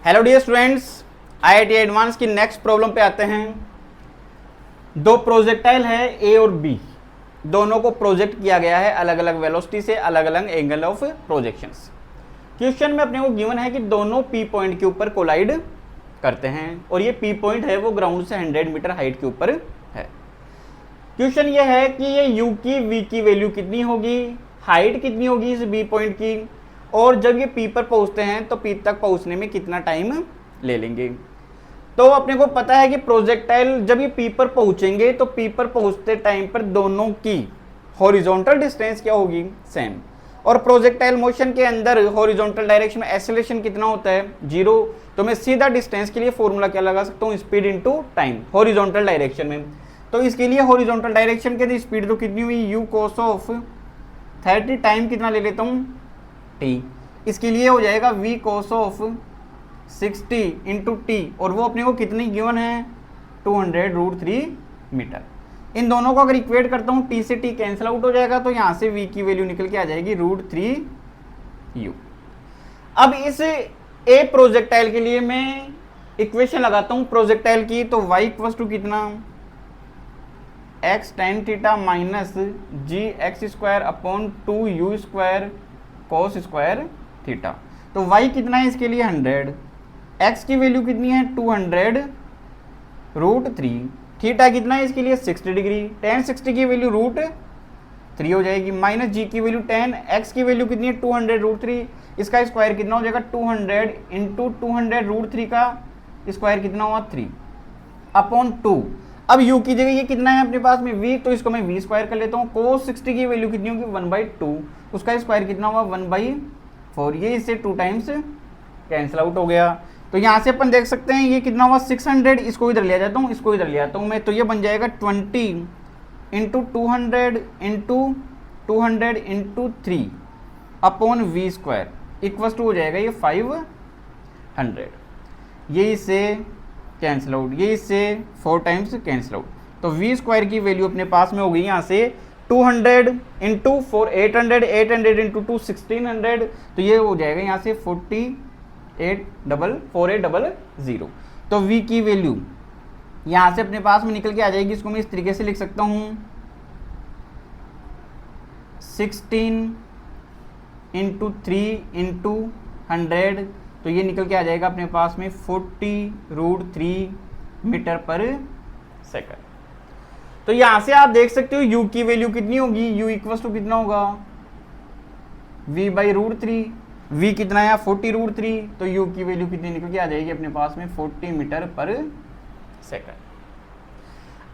Hello dear students, IIT advance की next problem पे आते हैं। दो प्रोजेक्टाइल है ए और बी, दोनों को प्रोजेक्ट किया गया है अलग अलग वेलोसिटी से, अलग अलग एंगल ऑफ प्रोजेक्शंस। क्वेश्चन में अपने को गिवन है कि दोनों पी पॉइंट के ऊपर कोलाइड करते हैं और ये पी पॉइंट है वो ग्राउंड से 100 मीटर हाइट के ऊपर है। क्वेश्चन ये है कि ये यू की वी की वैल्यू कितनी होगी, हाइट कितनी होगी इस बी पॉइंट की, और जब ये पी पर पहुंचते हैं तो पी तक पहुंचने में कितना टाइम ले लेंगे। तो अपने को पता है कि प्रोजेक्टाइल जब ये पी पर पहुंचेंगे तो पी पर पहुंचते टाइम पर दोनों की हॉरिजॉन्टल डिस्टेंस क्या होगी, सेम। और प्रोजेक्टाइल मोशन के अंदर हॉरिजॉन्टल डायरेक्शन में एक्सेलरेशन कितना होता है, 0। तो मैं सीधा डिस्टेंस के लिए फॉर्मूला क्या लगा सकता हूँ, speed into time horizontal direction में। तो इसके लिए हॉरिजॉन्टल डायरेक्शन के स्पीड तो कितनी हुई, u cos ऑफ 30, टाइम कितना ले लेता हूँ t। इसके लिए हो जाएगा v cos of 60 into T, और वो अपने को कितनी गिवन है, 200√3 मीटर। इन दोनों को अगर इक्वेट करता हूँ, t से t कैंसिल आउट हो जाएगा, तो यहाँ से v की वैल्यू निकल के आ जाएगी √3u। अब इस a प्रोजेक्टाइल के लिए मैं इक्वेशन लगाता हूँ प्रोजेक्टाइल की, तो y इक्वल टू कितना, x tan theta minus g x square upon 2u square cos square theta. तो y कितना है इसके लिए 100, x की वैल्यू कितनी है 200√3, थीटा कितना है इसके लिए 60 डिग्री, tan 60 की वैल्यू √3 हो जाएगी, माइनस g की वैल्यू 10, x की वैल्यू कितनी है 200√3, इसका स्क्वायर कितना हो जाएगा 200 इंटू 200√3 का स्क्वायर कितना हुआ 3 अपॉन 2। अब u की जगह ये कितना है अपने पास में v, तो इसको मैं v स्क्वायर कर लेता हूँ। cos 60 की वैल्यू कितनी होगी 1/2, उसका स्क्वायर कितना हुआ 1/4, ये इससे 2 टाइम्स कैंसिल आउट हो गया। तो यहाँ से अपन देख सकते हैं ये कितना हुआ 600, इसको इधर ले जाता हूँ, इसको इधर ले आता हूँ मैं, तो ये बन जाएगा 20 into 200 into 3 upon v square equal to हो जाएगा ये 500। ये इससे कैंसिल आउट, ये इससे 4 टाइम्स कैंसिल आउट, तो वी स्क्वायर की वैल्यू अपने पास में हो गई यहाँ से 200 इंटू 4 800, 800 इंटू 2 1600, तो ये हो जाएगा यहाँ से 4800। तो v की वैल्यू यहाँ से अपने पास में निकल के आ जाएगी, इसको मैं इस तरीके से लिख सकता हूँ 16 इंटू 3 इंटू 100, तो ये निकल के आ जाएगा अपने पास में 40√3 मीटर पर सेकंड। तो यहां से आप देख सकते हो u की वैल्यू कितनी होगी, u इक्वल टू कितना होगा v/√3, v कितना है 40√3, तो u की वैल्यू कितनी निकल के आ जाएगी अपने पास में 40 मीटर पर सेकंड।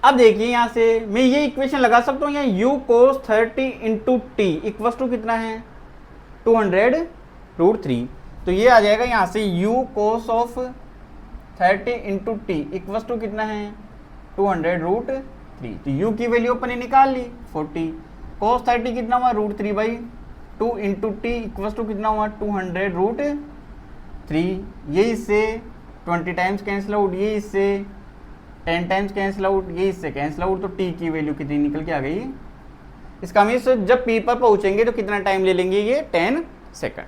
अब देखिए यहां से मैं ये इक्वेशन लगा सकता हूँ, यहाँ u cos 30 into t equal to कितना है 200√3, तो ये आ जाएगा यहाँ से u cos of 30 into t equal to कितना है 200√3, तो u की वैल्यू अपन ने निकाल ली 40, cos 30 कितना हुआ √3/2 इंटू टी इक्वल टू कितना हुआ 200√3, ये इससे 20 टाइम्स कैंसिल आउट, ये इससे 10 टाइम्स कैंसिल आउट, ये इससे कैंसिल आउट, तो t की वैल्यू कितनी निकल के आ गई, इसका मीन्स जब p पर पहुंचेंगे तो कितना टाइम ले लेंगे, ये 10 सेकंड।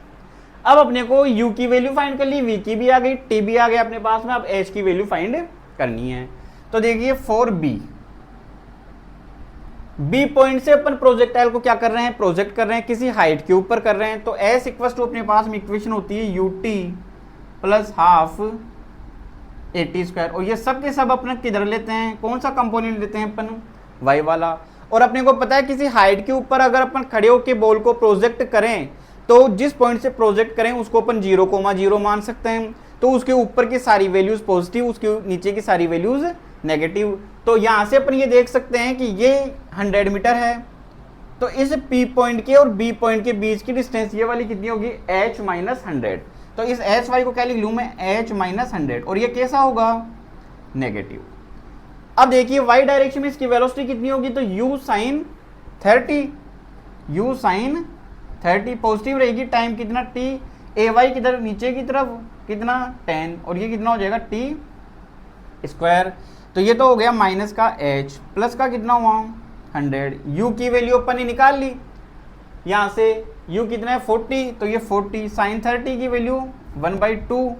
अब अपने को u की वैल्यू फाइंड कर ली, v की भी आ गई, t भी आ गया अपने पास में, अब h की वैल्यू फाइंड करनी है। तो देखिए फॉर b पॉइंट से अपन प्रोजेक्टाइल को क्या कर रहे हैं, प्रोजेक्ट कर रहे हैं, किसी हाइट के ऊपर कर रहे हैं, तो s इक्वल टू अपने पास में इक्वेशन होती है ut प्लस हाफ AT², और ये सब के सब अपने किधर लेते हैं, कौन सा कंपोनेंट लेते हैं अपन, y वाला। और अपने को पता है किसी हाइट के ऊपर अगर अपन खड़े होकर बॉल को प्रोजेक्ट करें तो जिस पॉइंट से प्रोजेक्ट करें उसको अपन 0,0 मान सकते हैं, तो उसके ऊपर की सारी वैल्यूज पॉजिटिव, उसके नीचे की सारी वैल्यूज नेगेटिव। तो यहाँ से अपन ये देख सकते हैं कि ये 100 मीटर है, तो इस P पॉइंट के और B पॉइंट के बीच की डिस्टेंस ये वाली कितनी होगी h-100, तो इस hy को क्या लिख लूँ मैं h-100, और ये कैसा होगा नेगेटिव। अब देखिए y डायरेक्शन में इसकी वेलोसिटी कितनी होगी, तो u sin 30 पॉजिटिव रहेगी, टाइम कितना t, ay किधर नीचे की तरफ कितना 10, और ये कितना हो जाएगा t², तो ये तो हो गया माइनस का h प्लस का कितना हुआ 100, u की वैल्यू अपन ने निकाल ली, यहाँ से u कितना है 40, तो ये 40 sin 30 की वैल्यू 1/2,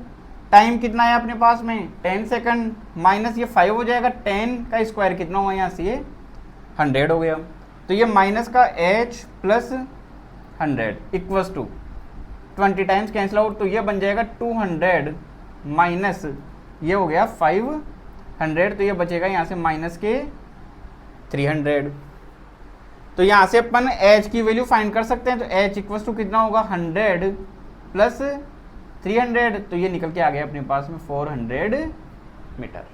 टाइम कितना है अपने पास में 10 सेकंड, माइनस ये 5 हो जाएगा, 10 का स्क्वायर कितना हुआ यहाँ से, ये 100 हो गया। तो ये माइनस का h plus 100 equals to 20 times cancel out, तो ये बन जाएगा 200 माइनस ये हो गया 500, तो ये बचेगा यहाँ से माइनस के 300। तो यहाँ से अपन h की वैल्यू फाइंड कर सकते हैं, तो h इक्वल्स टू कितना होगा 100 प्लस 300, तो ये निकल के आ गया अपने पास में 400 मीटर।